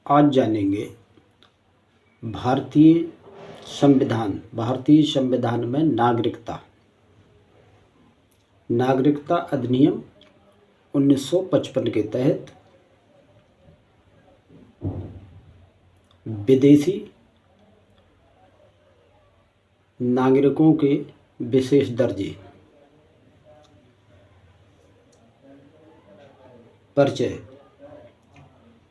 आज जानेंगे भारतीय संविधान में नागरिकता अधिनियम 1955 के तहत विदेशी नागरिकों के विशेष दर्जे। परिचय।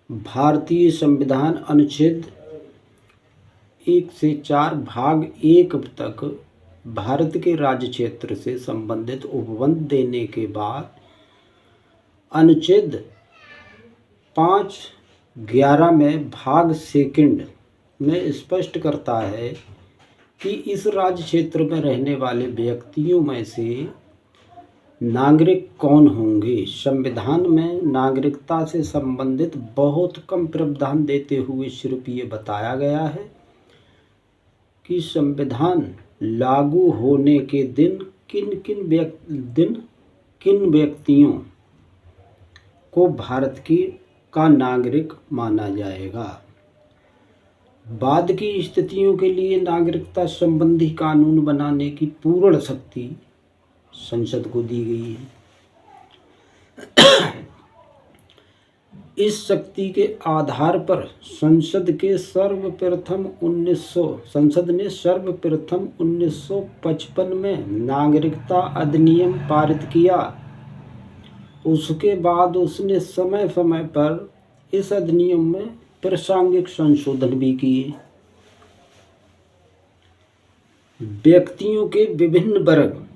भारतीय संविधान अनुच्छेद 1 से 4 भाग 1 तक भारत के राज्य क्षेत्र से संबंधित उपबंध देने के बाद अनुच्छेद 5(11) में भाग 2 में स्पष्ट करता है कि इस राज्य क्षेत्र में रहने वाले व्यक्तियों में से नागरिक कौन होंगे। संविधान में नागरिकता से संबंधित बहुत कम प्रावधान देते हुए सिर्फ ये बताया गया है कि संविधान लागू होने के दिन किन व्यक्तियों को भारत का नागरिक माना जाएगा। बाद की स्थितियों के लिए नागरिकता संबंधी कानून बनाने की पूर्ण शक्ति संसद को दी गई है। इस शक्ति के आधार पर संसद ने सर्वप्रथम 1955 में नागरिकता अधिनियम पारित किया। उसके बाद उसने समय समय पर इस अधिनियम में प्रासंगिक संशोधन भी किए। व्यक्तियों के विभिन्न वर्ग।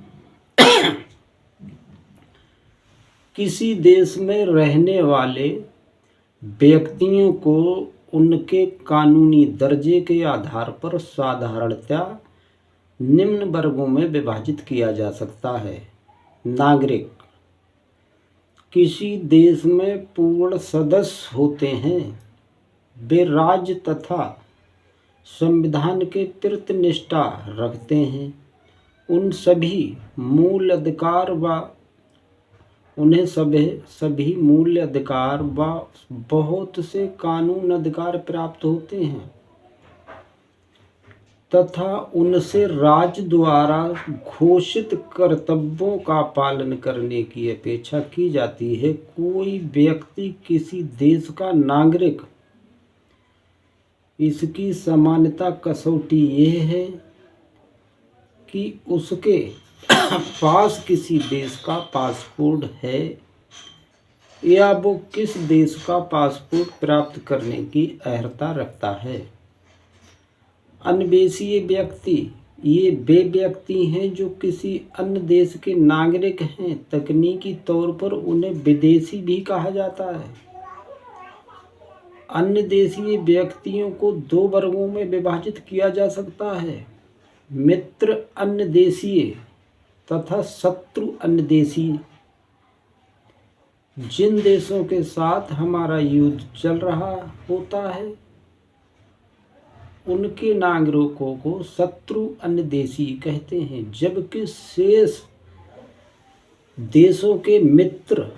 किसी देश में रहने वाले व्यक्तियों को उनके कानूनी दर्जे के आधार पर साधारणतया निम्न वर्गों में विभाजित किया जा सकता है। नागरिक किसी देश में पूर्ण सदस्य होते हैं। वे राज्य तथा संविधान के प्रति निष्ठा रखते हैं। उन सभी मूल अधिकार व बहुत से कानून अधिकार प्राप्त होते हैं तथा उनसे राज्य द्वारा घोषित कर्तव्यों का पालन करने की अपेक्षा की जाती है। कोई व्यक्ति किसी देश का नागरिक, इसकी सामान्यता कसौटी यह है कि उसके पास किसी देश का पासपोर्ट है या वो किस देश का पासपोर्ट प्राप्त करने की अर्हता रखता है। अन्वेषीय व्यक्ति ये वे व्यक्ति हैं जो किसी अन्य देश के नागरिक हैं। तकनीकी तौर पर उन्हें विदेशी भी कहा जाता है। अन्य देशीय व्यक्तियों को 2 वर्गों में विभाजित किया जा सकता है: मित्र अन्य देशीय तथा शत्रु अन्य देशीय। जिन देशों के साथ हमारा युद्ध चल रहा होता है उनके नागरिकों को शत्रु अन्य देशीय कहते हैं, जबकि शेष देशों के मित्र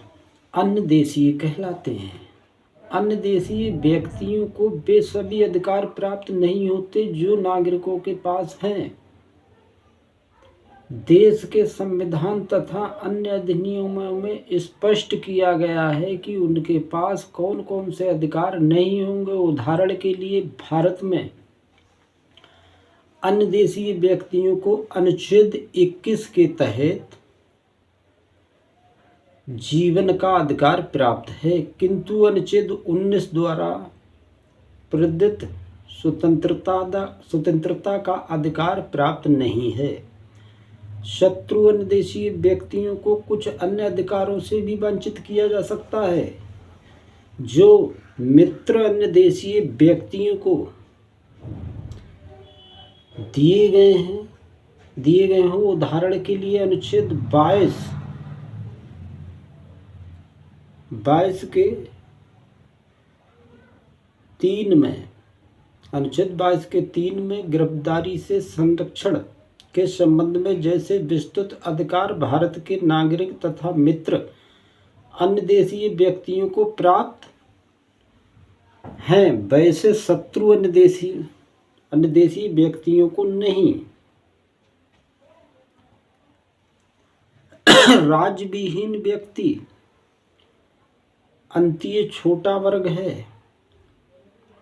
अन्य देशीय कहलाते हैं। अन्य देशीय व्यक्तियों को वे सभी अधिकार प्राप्त नहीं होते जो नागरिकों के पास हैं। देश के संविधान तथा अन्य अधिनियमों में स्पष्ट किया गया है कि उनके पास कौन कौन से अधिकार नहीं होंगे। उदाहरण के लिए भारत में अन्य देशीय व्यक्तियों को अनुच्छेद 21 के तहत जीवन का अधिकार प्राप्त है, किंतु अनुच्छेद 19 द्वारा प्रदत्त स्वतंत्रता का अधिकार प्राप्त नहीं है। शत्रु अन्य देशीय व्यक्तियों को कुछ अन्य अधिकारों से भी वंचित किया जा सकता है जो मित्र अन्य देशीय व्यक्तियों को दिए गए हों। उदाहरण के लिए अनुच्छेद 22 के 3 में गिरफ्तारी से संरक्षण के संबंध में जैसे विस्तृत अधिकार भारत के नागरिक तथा मित्र अन्य देशीय व्यक्तियों को प्राप्त हैं, वैसे शत्रु अन्य देशी व्यक्तियों को नहीं। राज्यविहीन व्यक्ति अंतीय छोटा वर्ग है।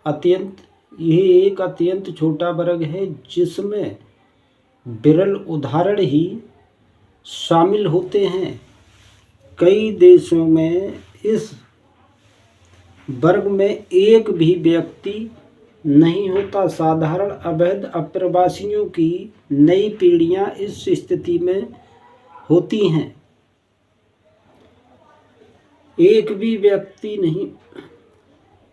यह एक अत्यंत छोटा वर्ग है जिसमें विरल उदाहरण ही शामिल होते हैं। कई देशों में इस वर्ग में एक भी व्यक्ति नहीं होता। साधारण अवैध अप्रवासियों की नई पीढ़ियां इस स्थिति में होती हैं। एक भी व्यक्ति नहीं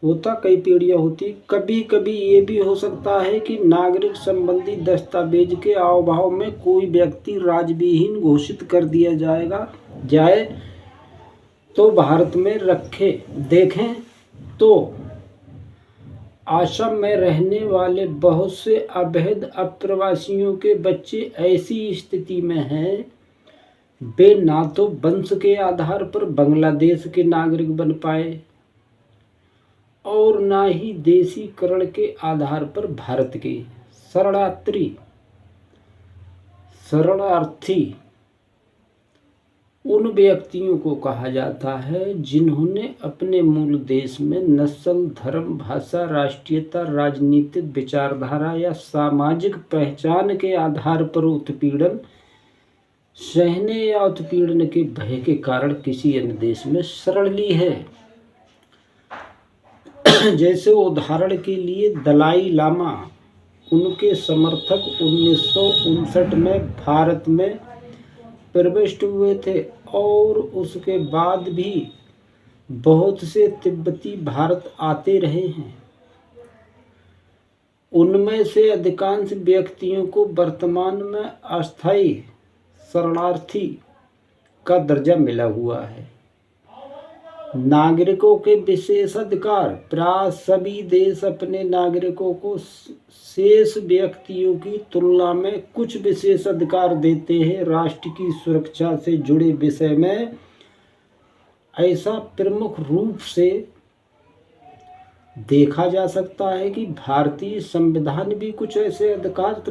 होता, कई पीढ़ियां होती। कभी कभी ये भी हो सकता है कि नागरिक संबंधी दस्तावेज के अभाव में कोई व्यक्ति राज्यविहीन घोषित कर दिया जाए तो भारत में देखें तो असम में रहने वाले बहुत से अवैध अप्रवासियों के बच्चे ऐसी स्थिति में हैं, वे ना तो वंश के आधार पर बांग्लादेश के नागरिक बन पाए और ना ही देशीकरण के आधार पर भारत के। शरणार्थी उन व्यक्तियों को कहा जाता है जिन्होंने अपने मूल देश में नस्ल, धर्म, भाषा, राष्ट्रीयता, राजनीतिक विचारधारा या सामाजिक पहचान के आधार पर उत्पीड़न सहने या उत्पीड़न के भय के कारण किसी अन्य देश में शरण ली है। जैसे उदाहरण के लिए दलाई लामा, उनके समर्थक 1959 में भारत में प्रविष्ट हुए थे और उसके बाद भी बहुत से तिब्बती भारत आते रहे हैं। उनमें से अधिकांश व्यक्तियों को वर्तमान में अस्थायी शरणार्थी का दर्जा मिला हुआ है। नागरिकों के विशेषाधिकार। प्राय सभी देश अपने नागरिकों को शेष व्यक्तियों की तुलना में कुछ विशेषाधिकार देते हैं। राष्ट्र की सुरक्षा से जुड़े विषय में ऐसा प्रमुख रूप से देखा जा सकता है कि भारतीय संविधान भी कुछ ऐसे अधिकार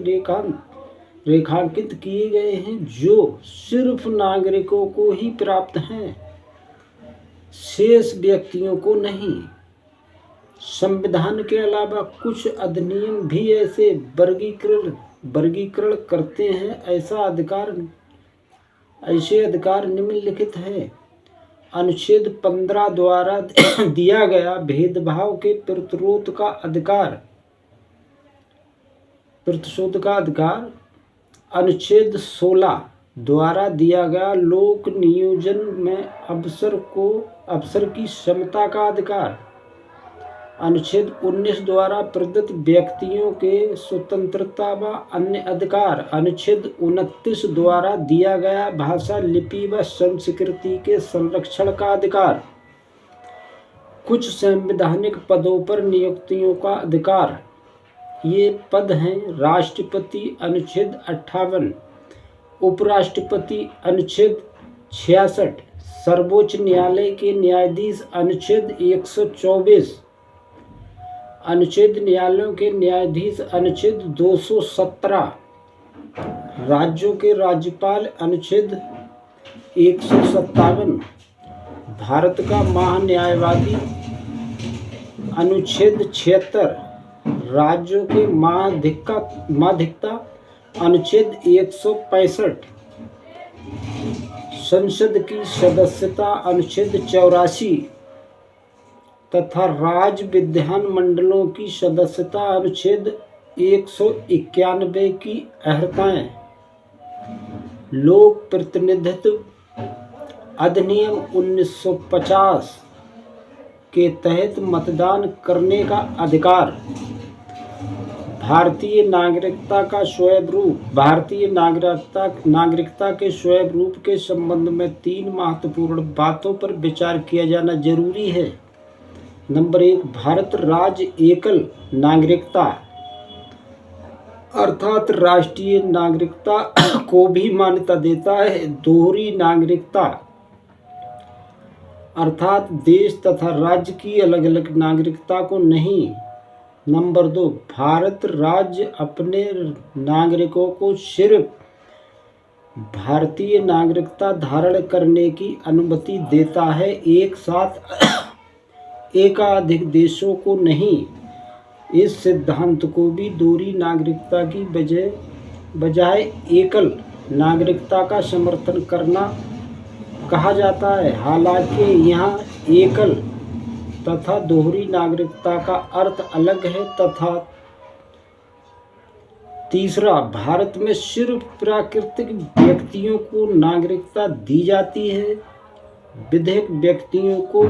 रेखांकित किए गए हैं जो सिर्फ नागरिकों को ही प्राप्त हैं, शेष व्यक्तियों को नहीं। संविधान के अलावा कुछ अधिनियम भी ऐसे वर्गीकरण करते हैं। ऐसे अधिकार निम्नलिखित हैं। अनुच्छेद 15 द्वारा दिया गया भेदभाव के प्रतिरोध का अधिकार। अनुच्छेद 16 द्वारा दिया गया लोक नियोजन में अवसर की समता का अधिकार। अनुच्छेद 19 द्वारा प्रदत्त व्यक्तियों के स्वतंत्रता व अन्य अधिकार। अनुच्छेद 29 द्वारा दिया गया भाषा, लिपि व संस्कृति के संरक्षण का अधिकार। कुछ संवैधानिक पदों पर नियुक्तियों का अधिकार। ये पद हैं राष्ट्रपति अनुच्छेद 58, उपराष्ट्रपति अनुच्छेद 66, सर्वोच्च न्यायालय के न्यायाधीश अनुच्छेद 124, अनुच्छेद न्यायालयों के न्यायाधीश अनुच्छेद 217, राज्यों के राज्यपाल अनुच्छेद 157, भारत का महान्यायवादी अनुच्छेद 76, राज्यों के महाधिवक्ता अनुच्छेद 165, संसद की सदस्यता अनुच्छेद 84 तथा राज्य विधान मंडलों की सदस्यता अनुच्छेद 191 की अर्हताएं। लोक प्रतिनिधित्व अधिनियम 1950 के तहत मतदान करने का अधिकार। भारतीय नागरिकता के स्वरूप के संबंध में 3 महत्वपूर्ण बातों पर विचार किया जाना जरूरी है। नंबर 1, भारत राज्य एकल नागरिकता अर्थात राष्ट्रीय नागरिकता को भी मान्यता देता है। दोहरी नागरिकता अर्थात देश तथा राज्य की अलग अलग नागरिकता को नहीं। नंबर 2, भारत राज्य अपने नागरिकों को सिर्फ भारतीय नागरिकता धारण करने की अनुमति देता है, एक साथ एकाधिक देशों को नहीं। इस सिद्धांत को भी दोहरी नागरिकता की बजाय एकल नागरिकता का समर्थन करना कहा जाता है। हालांकि यहाँ एकल तथा दोहरी नागरिकता का अर्थ अलग है। तथा तीसरा, भारत में सिर्फ प्राकृतिक व्यक्तियों को नागरिकता दी जाती है, विदेशी व्यक्तियों को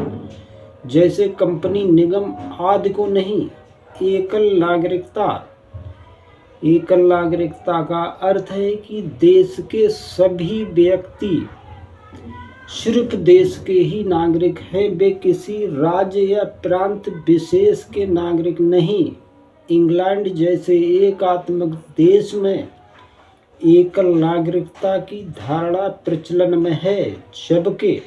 जैसे कंपनी, निगम आदि को नहीं। एकल नागरिकता का अर्थ है कि देश के सभी व्यक्ति सिर्फ देश के ही नागरिक हैं, वे किसी राज्य या प्रांत विशेष के नागरिक नहीं। इंग्लैंड जैसे एकात्मक देश में एकल नागरिकता की धारणा प्रचलन में है, जबकि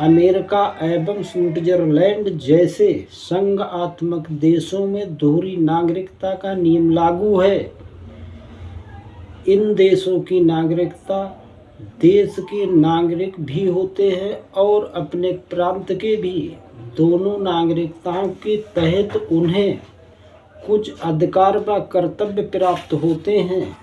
अमेरिका एवं स्विट्जरलैंड जैसे संघात्मक देशों में दोहरी नागरिकता का नियम लागू है। इन देशों की नागरिकता देश के नागरिक भी होते हैं और अपने प्रांत के भी। दोनों नागरिकताओं के तहत उन्हें कुछ अधिकार व कर्तव्य प्राप्त होते हैं।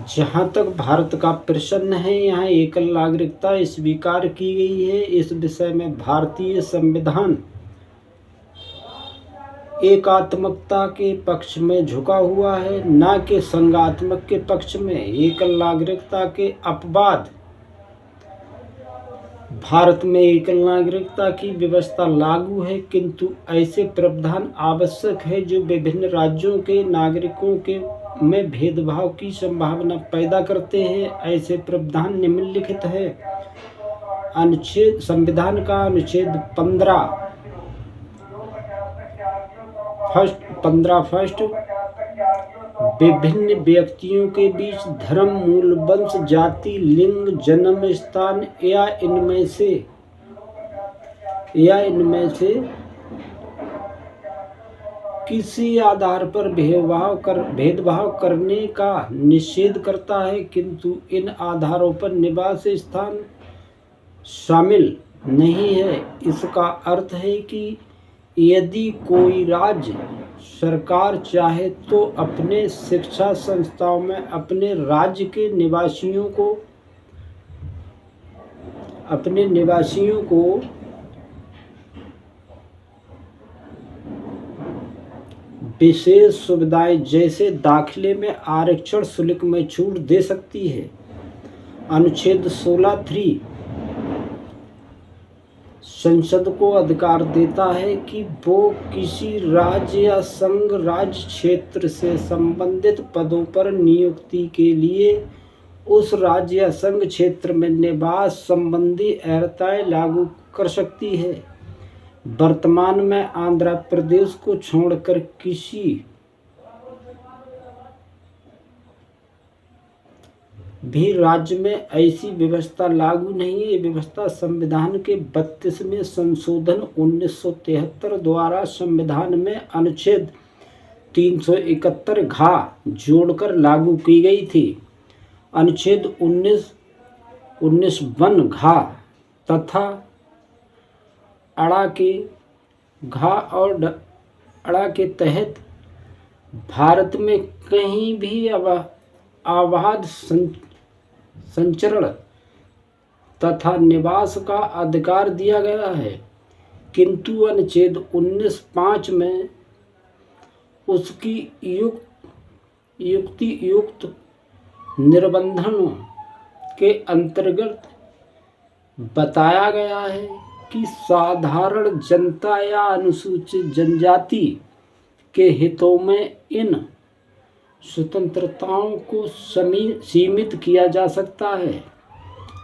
जहाँ तक भारत का प्रश्न है, यहाँ एकल नागरिकता स्वीकार की गई है। इस विषय में भारतीय संविधान एकात्मकता के पक्ष में झुका हुआ है, न कि संघात्मक के पक्ष में। एकल नागरिकता के अपवाद भारत में एकल नागरिकता की व्यवस्था लागू है, किंतु ऐसे प्रावधान आवश्यक है जो विभिन्न राज्यों के नागरिकों के में भेदभाव की संभावना पैदा करते हैं। ऐसे प्रावधान निम्नलिखित है। संविधान का अनुच्छेद 15 विभिन्न व्यक्तियों के बीच धर्म, मूल, वंश, जाति, लिंग, जन्म स्थान या इनमें से किसी आधार पर भेदभाव करने का निषेध करता है, किंतु इन आधारों पर निवास स्थान शामिल नहीं है। इसका अर्थ है कि यदि कोई राज्य सरकार चाहे तो अपने शिक्षा संस्थाओं में अपने राज्य के निवासियों को विशेष सुविधाएं जैसे दाखिले में आरक्षण, शुल्क में छूट दे सकती है। अनुच्छेद 16(3) संसद को अधिकार देता है कि वो किसी राज्य या संघ राज्य क्षेत्र से संबंधित पदों पर नियुक्ति के लिए उस राज्य या संघ क्षेत्र में निवास संबंधी अर्हताएं लागू कर सकती है। वर्तमान में आंध्र प्रदेश को छोड़कर किसी भी राज्य में ऐसी व्यवस्था लागू नहीं है। ये व्यवस्था संविधान के 32वें संशोधन 1973 द्वारा संविधान में अनुच्छेद 371 घ जोड़कर लागू की गई थी। अनुच्छेद 19(1) घ तथा अड़ा के घ और अड़ा के तहत भारत में कहीं भी अबाध संचरण तथा निवास का अधिकार दिया गया है, किंतु अनुच्छेद 19(5) में उसकी युक्त निर्बंधों के अंतर्गत बताया गया है कि साधारण जनता या अनुसूचित जनजाति के हितों में इन स्वतंत्रताओं को सीमित किया जा सकता है।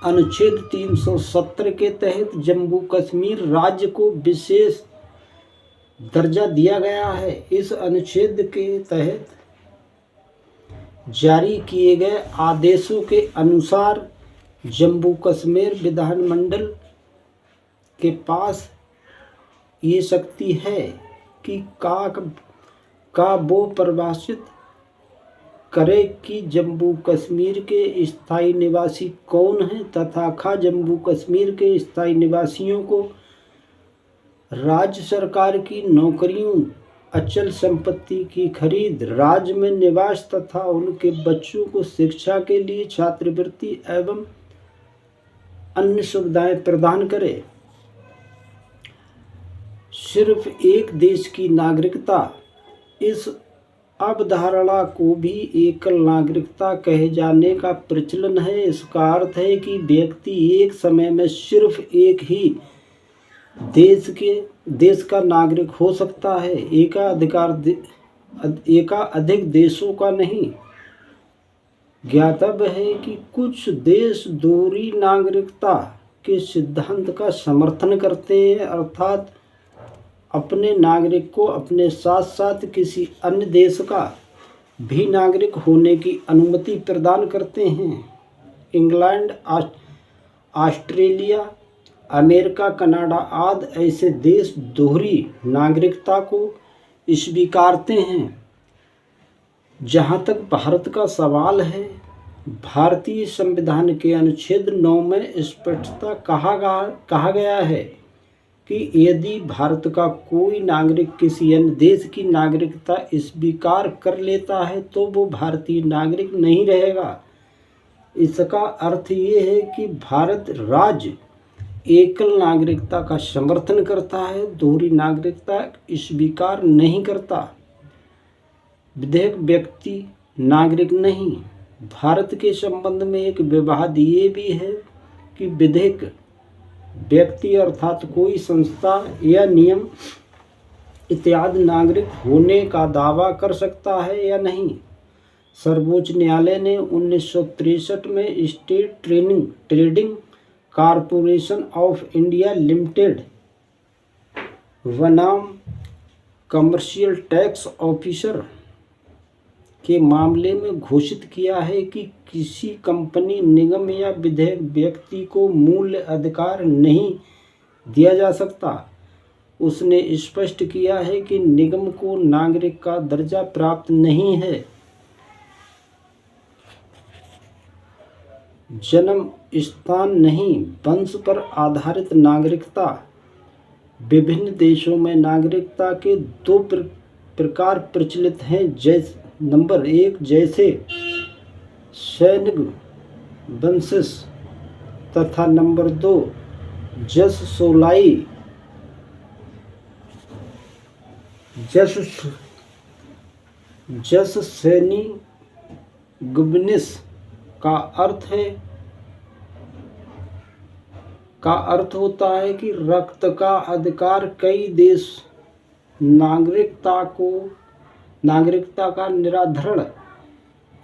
अनुच्छेद 370 के तहत जम्मू कश्मीर राज्य को विशेष दर्जा दिया गया है। इस अनुच्छेद के तहत जारी किए गए आदेशों के अनुसार जम्मू कश्मीर विधानमंडल के पास ये शक्ति है कि वो परिभाषित करे कि जम्मू कश्मीर के स्थायी निवासी कौन हैं तथा जम्मू कश्मीर के स्थायी निवासियों को राज्य सरकार की नौकरियों, अचल संपत्ति की खरीद, राज्य में निवास तथा उनके बच्चों को शिक्षा के लिए छात्रवृत्ति एवं अन्य सुविधाएं प्रदान करे। सिर्फ एक देश की नागरिकता, इस अवधारणा को भी एकल नागरिकता कहे जाने का प्रचलन है। इसका अर्थ है कि व्यक्ति एक समय में सिर्फ एक ही देश का नागरिक हो सकता है, एकाधिक देशों का नहीं। ज्ञातव्य है कि कुछ देश दोहरी नागरिकता के सिद्धांत का समर्थन करते हैं, अर्थात अपने नागरिक को अपने साथ साथ किसी अन्य देश का भी नागरिक होने की अनुमति प्रदान करते हैं। इंग्लैंड, ऑस्ट्रेलिया, अमेरिका, कनाडा आदि ऐसे देश दोहरी नागरिकता को स्वीकारते हैं। जहाँ तक भारत का सवाल है, भारतीय संविधान के अनुच्छेद 9 में स्पष्टता कहा गया है कि यदि भारत का कोई नागरिक किसी अन्य देश की नागरिकता स्वीकार कर लेता है तो वो भारतीय नागरिक नहीं रहेगा। इसका अर्थ ये है कि भारत राज्य एकल नागरिकता का समर्थन करता है, दोहरी नागरिकता स्वीकार नहीं करता। विधेयक व्यक्ति नागरिक नहीं। भारत के संबंध में एक विवाद ये भी है कि विधेयक व्यक्ति अर्थात कोई संस्था या नियम इत्यादि नागरिक होने का दावा कर सकता है या नहीं। सर्वोच्च न्यायालय ने 1963 में state trading corporation of India limited बनाम कमर्शियल टैक्स ऑफिसर के मामले में घोषित किया है कि किसी कंपनी, निगम या विधेयक व्यक्ति को मूल्य अधिकार नहीं दिया जा सकता। उसने स्पष्ट किया है कि निगम को नागरिक का दर्जा प्राप्त नहीं है। जन्म स्थान नहीं, वंश पर आधारित नागरिकता। विभिन्न देशों में नागरिकता के दो प्रकार प्रचलित हैं। नंबर 1 जैसे सैनिक वंशज तथा नंबर 2 जस सैनी गुबनिस का अर्थ होता है कि रक्त का अधिकार। कई देश नागरिकता का निराधरण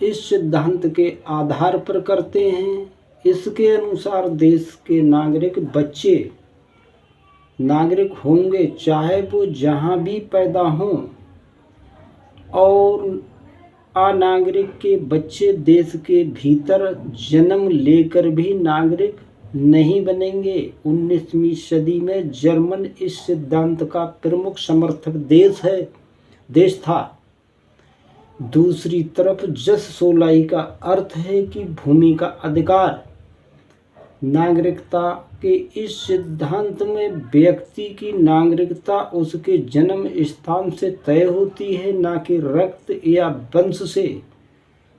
इस सिद्धांत के आधार पर करते हैं। इसके अनुसार देश के नागरिक बच्चे नागरिक होंगे चाहे वो जहाँ भी पैदा हों, और अनागरिक के बच्चे देश के भीतर जन्म लेकर भी नागरिक नहीं बनेंगे। 19वीं सदी में जर्मन इस सिद्धांत का प्रमुख समर्थक देश था। दूसरी तरफ जस सोलाई का अर्थ है कि भूमि का अधिकार। नागरिकता के इस सिद्धांत में व्यक्ति की नागरिकता उसके जन्म स्थान से तय होती है, न कि रक्त या वंश से।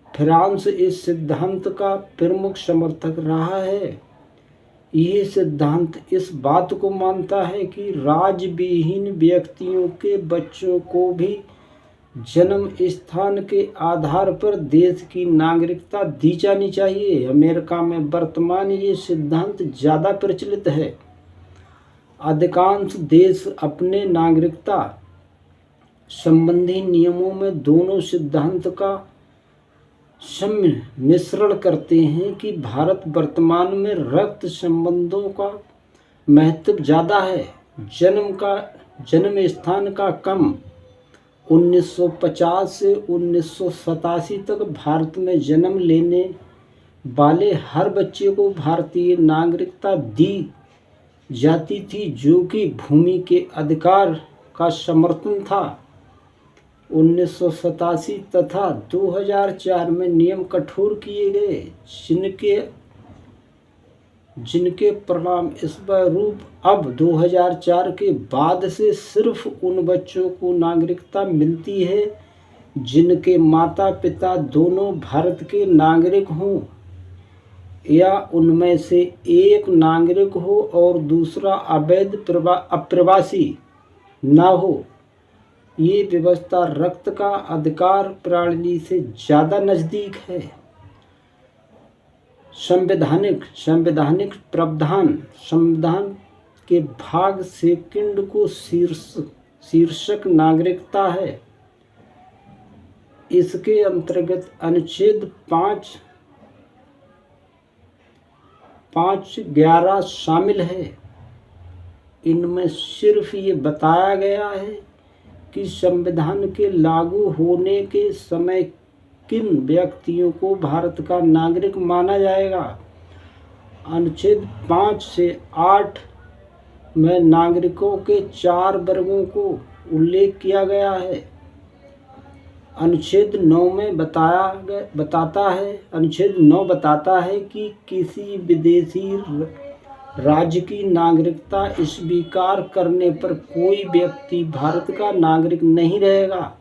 फ्रांस इस सिद्धांत का प्रमुख समर्थक रहा है। यह सिद्धांत इस बात को मानता है कि राज्य विहीन व्यक्तियों के बच्चों को भी जन्म स्थान के आधार पर देश की नागरिकता दी जानी चाहिए। अमेरिका में वर्तमान ये सिद्धांत ज़्यादा प्रचलित है। अधिकांश देश अपने नागरिकता संबंधी नियमों में दोनों सिद्धांत का सम्मिश्रण करते हैं कि भारत वर्तमान में रक्त संबंधों का महत्व ज़्यादा है। जन्म स्थान का कम 1950 से 1987 तक भारत में जन्म लेने वाले हर बच्चे को भारतीय नागरिकता दी जाती थी, जो कि भूमि के अधिकार का समर्थन था। 1987 तथा 2004 में नियम कठोर किए गए, जिनके परिणाम स्वरूप अब 2004 के बाद से सिर्फ उन बच्चों को नागरिकता मिलती है जिनके माता पिता दोनों भारत के नागरिक हों या उनमें से एक नागरिक हो और दूसरा अवैध अप्रवासी न हो। ये व्यवस्था रक्त का अधिकार प्रणाली से ज़्यादा नज़दीक है। संवैधानिक प्रावधान संविधान के भाग सेकंड को शीर्षक नागरिकता है। इसके अंतर्गत अनुच्छेद 5(11) शामिल है। इनमें सिर्फ ये बताया गया है कि संविधान के लागू होने के समय किन व्यक्तियों को भारत का नागरिक माना जाएगा। अनुच्छेद 5 से 8 में नागरिकों के 4 वर्गों को उल्लेख किया गया है। अनुच्छेद 9 बताता है कि किसी विदेशी राज्य की नागरिकता स्वीकार करने पर कोई व्यक्ति भारत का नागरिक नहीं रहेगा।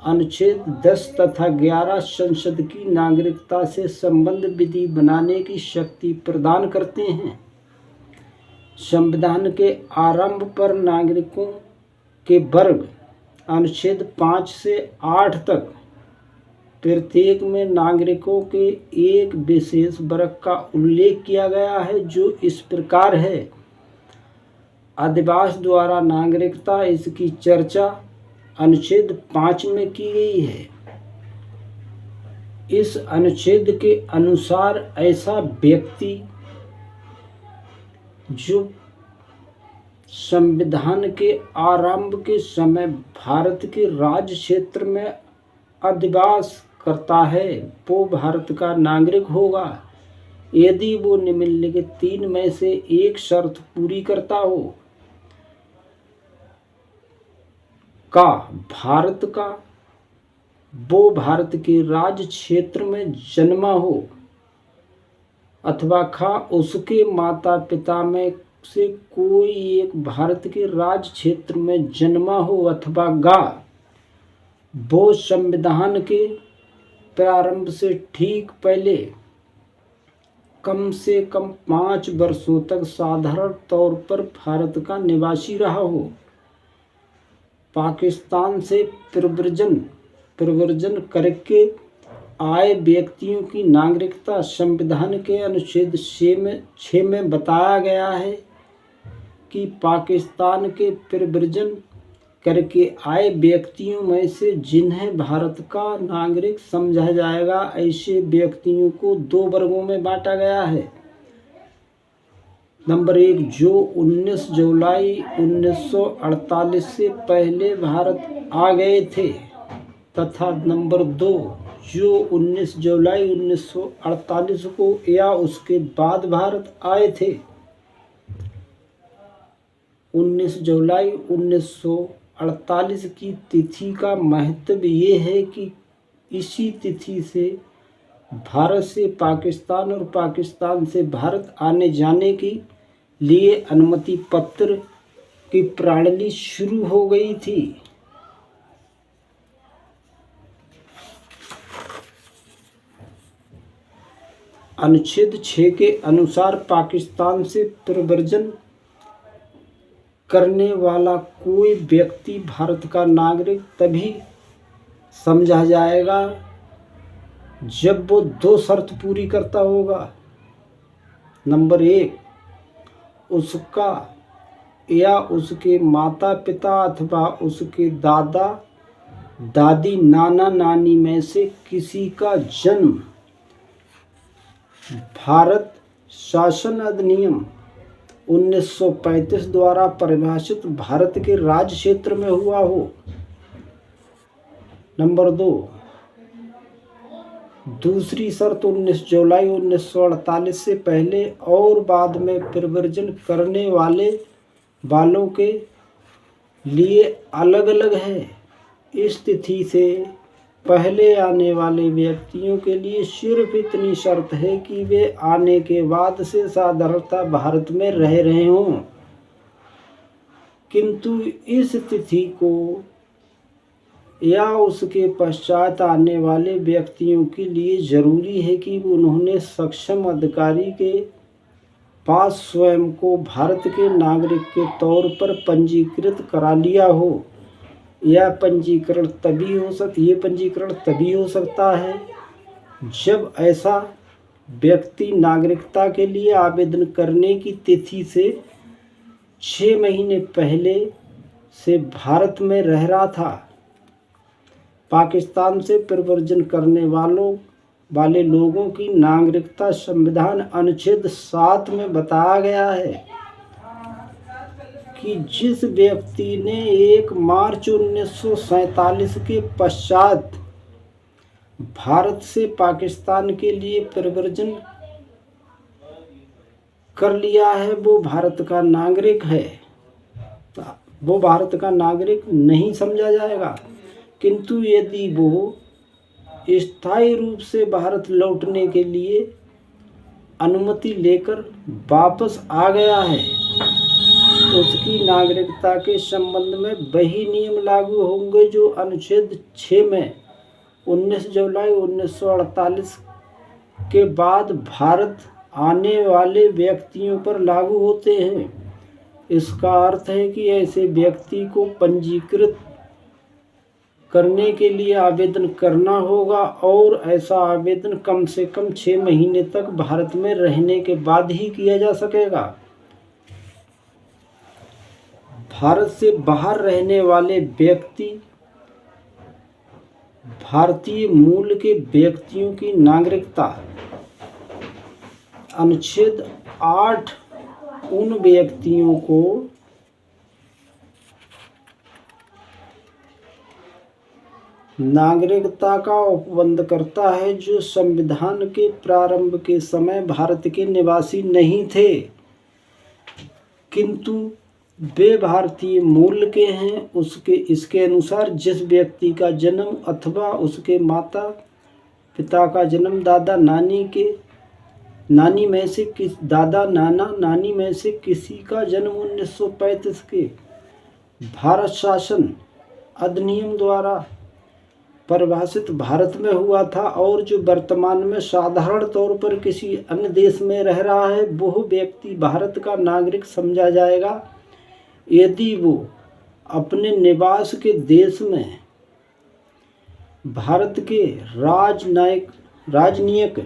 अनुच्छेद 10 तथा 11 संसद की नागरिकता से संबंध विधि बनाने की शक्ति प्रदान करते हैं। संविधान के आरंभ पर नागरिकों के वर्ग अनुच्छेद 5 से 8 तक प्रत्येक में नागरिकों के एक विशेष वर्ग का उल्लेख किया गया है, जो इस प्रकार है। अधिवास द्वारा नागरिकता, इसकी चर्चा अनुच्छेद 5 में की गई है। इस अनुच्छेद के अनुसार ऐसा व्यक्ति जो संविधान के आरंभ के समय भारत के राज्य क्षेत्र में अधिवास करता है, वो भारत का नागरिक होगा यदि वो निम्नलिखित 3 में से एक शर्त पूरी करता हो। वो भारत के राज्य क्षेत्र में जन्मा हो, अथवा उसके माता पिता में से कोई एक भारत के राज्य क्षेत्र में जन्मा हो, अथवा वो संविधान के प्रारंभ से ठीक पहले कम से कम 5 वर्षों तक साधारण तौर पर भारत का निवासी रहा हो। पाकिस्तान से प्रव्रजन करके आए व्यक्तियों की नागरिकता संविधान के अनुच्छेद 6 में बताया गया है कि पाकिस्तान के प्रव्रजन करके आए व्यक्तियों में से जिन्हें भारत का नागरिक समझा जाएगा, ऐसे व्यक्तियों को 2 वर्गों में बांटा गया है। नंबर 1, जो 19 जुलाई 1948 से पहले भारत आ गए थे, तथा नंबर 2, जो 19 जुलाई 1948 को या उसके बाद भारत आए थे। 19 जुलाई 1948 की तिथि का महत्व ये है कि इसी तिथि से भारत से पाकिस्तान और पाकिस्तान से भारत आने जाने के लिए अनुमति पत्र की प्रणाली शुरू हो गई थी। अनुच्छेद 6 के अनुसार पाकिस्तान से प्रव्रजन करने वाला कोई व्यक्ति भारत का नागरिक तभी समझा जाएगा जब वो 2 शर्त पूरी करता होगा। नंबर 1, उसका या उसके माता पिता अथवा उसके दादा दादी नाना नानी में से किसी का जन्म भारत शासन अधिनियम 1935 द्वारा परिभाषित भारत के राज्य क्षेत्र में हुआ हो। नंबर 2, दूसरी शर्त 19 जुलाई 1948 से पहले और बाद में प्रव्रजन करने वालों के लिए अलग अलग है। इस तिथि से पहले आने वाले व्यक्तियों के लिए सिर्फ इतनी शर्त है कि वे आने के बाद से साधारणतः भारत में रह रहे हों, किंतु इस तिथि को या उसके पश्चात आने वाले व्यक्तियों के लिए जरूरी है कि उन्होंने सक्षम अधिकारी के पास स्वयं को भारत के नागरिक के तौर पर पंजीकृत करा लिया हो। यह पंजीकरण तभी हो सकता है जब ऐसा व्यक्ति नागरिकता के लिए आवेदन करने की तिथि से 6 महीने पहले से भारत में रह रहा था। पाकिस्तान से प्रव्रजन करने वाले लोगों की नागरिकता संविधान अनुच्छेद 7 में बताया गया है कि जिस व्यक्ति ने 1 मार्च 1947 के पश्चात भारत से पाकिस्तान के लिए प्रव्रजन कर लिया है वो भारत का नागरिक है, वो भारत का नागरिक नहीं समझा जाएगा। किंतु यदि वो स्थायी रूप से भारत लौटने के लिए अनुमति लेकर वापस आ गया है, उसकी नागरिकता के संबंध में वही नियम लागू होंगे जो अनुच्छेद 6 में 19 जुलाई 1948 के बाद भारत आने वाले व्यक्तियों पर लागू होते हैं। इसका अर्थ है कि ऐसे व्यक्ति को पंजीकृत करने के लिए आवेदन करना होगा और ऐसा आवेदन कम से कम 6 महीने तक भारत में रहने के बाद ही किया जा सकेगा। भारत से बाहर रहने वाले व्यक्ति भारतीय मूल के व्यक्तियों की नागरिकता अनुच्छेद 8 उन व्यक्तियों को नागरिकता का उपबंध करता है जो संविधान के प्रारंभ के समय भारत के निवासी नहीं थे, किंतु वे भारतीय मूल के हैं। इसके अनुसार जिस व्यक्ति का जन्म अथवा उसके माता पिता का जन्म दादा नानी में से किसी का जन्म 1935 के भारत शासन अधिनियम द्वारा परिभाषित भारत में हुआ था और जो वर्तमान में साधारण तौर पर किसी अन्य देश में रह रहा है, वह व्यक्ति भारत का नागरिक समझा जाएगा यदि वो अपने निवास के देश में भारत के राजनयिक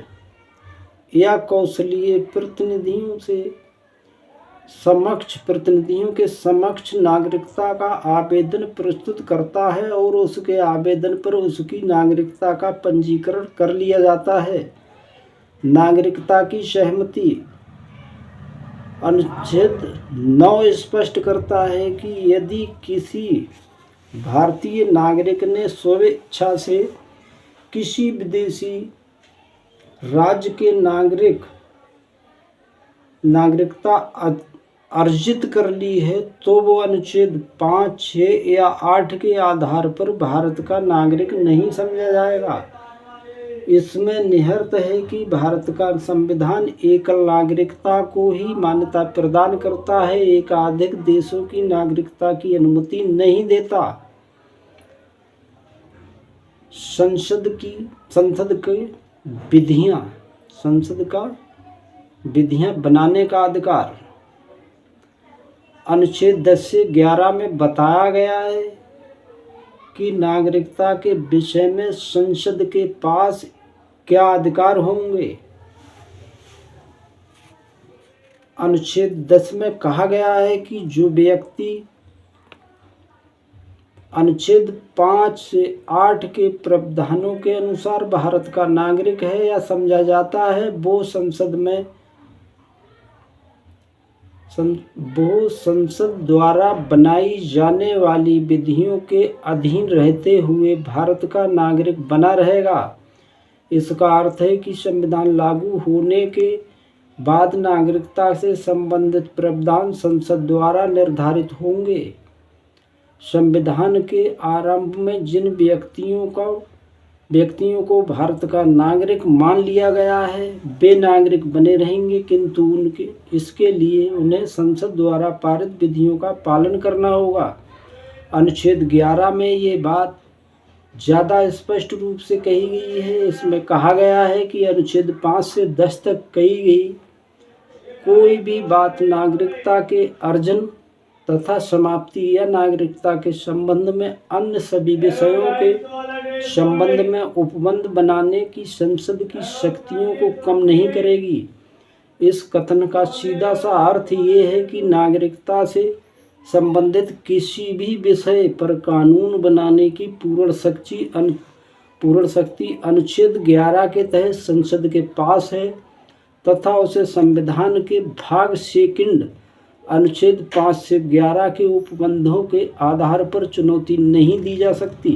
या कौशलीय प्रतिनिधियों के समक्ष नागरिकता का आवेदन प्रस्तुत करता है और उसके आवेदन पर उसकी नागरिकता का पंजीकरण कर लिया जाता है। नागरिकता की सहमति अनुच्छेद 9 स्पष्ट करता है कि यदि किसी भारतीय नागरिक ने स्वेच्छा से किसी विदेशी राज्य के नागरिकता अर्जित कर ली है तो वो अनुच्छेद 5, 6 या 8 के आधार पर भारत का नागरिक नहीं समझा जाएगा। इसमें निहित है कि भारत का संविधान एकल नागरिकता को ही मान्यता प्रदान करता है, एकाधिक देशों की नागरिकता की अनुमति नहीं देता। संसद का विधियां बनाने का अधिकार अनुच्छेद 10 से 11 में बताया गया है कि नागरिकता के विषय में संसद के पास क्या अधिकार होंगे। अनुच्छेद 10 में कहा गया है कि जो व्यक्ति अनुच्छेद 5 से 8 के प्रावधानों के अनुसार भारत का नागरिक है या समझा जाता है, वो संसद में वो संसद द्वारा बनाई जाने वाली विधियों के अधीन रहते हुए भारत का नागरिक बना रहेगा। इसका अर्थ है कि संविधान लागू होने के बाद नागरिकता से संबंधित प्रावधान संसद द्वारा निर्धारित होंगे। संविधान के आरंभ में जिन व्यक्तियों को भारत का नागरिक मान लिया गया है वे नागरिक बने रहेंगे, किंतु इसके लिए उन्हें संसद द्वारा पारित विधियों का पालन करना होगा। अनुच्छेद 11 में ये बात ज़्यादा स्पष्ट रूप से कही गई है। इसमें कहा गया है कि अनुच्छेद 5 से 10 तक कही गई कोई भी बात नागरिकता के अर्जन तथा समाप्ति या नागरिकता के संबंध में अन्य सभी विषयों के संबंध में उपबंध बनाने की संसद की शक्तियों को कम नहीं करेगी। इस कथन का सीधा सा अर्थ ये है कि नागरिकता से संबंधित किसी भी विषय पर कानून बनाने की पूर्ण शक्ति अनुच्छेद 11 के तहत संसद के पास है तथा उसे संविधान के भाग 2 अनुच्छेद 5 से 11 के उपबंधों के आधार पर चुनौती नहीं दी जा सकती।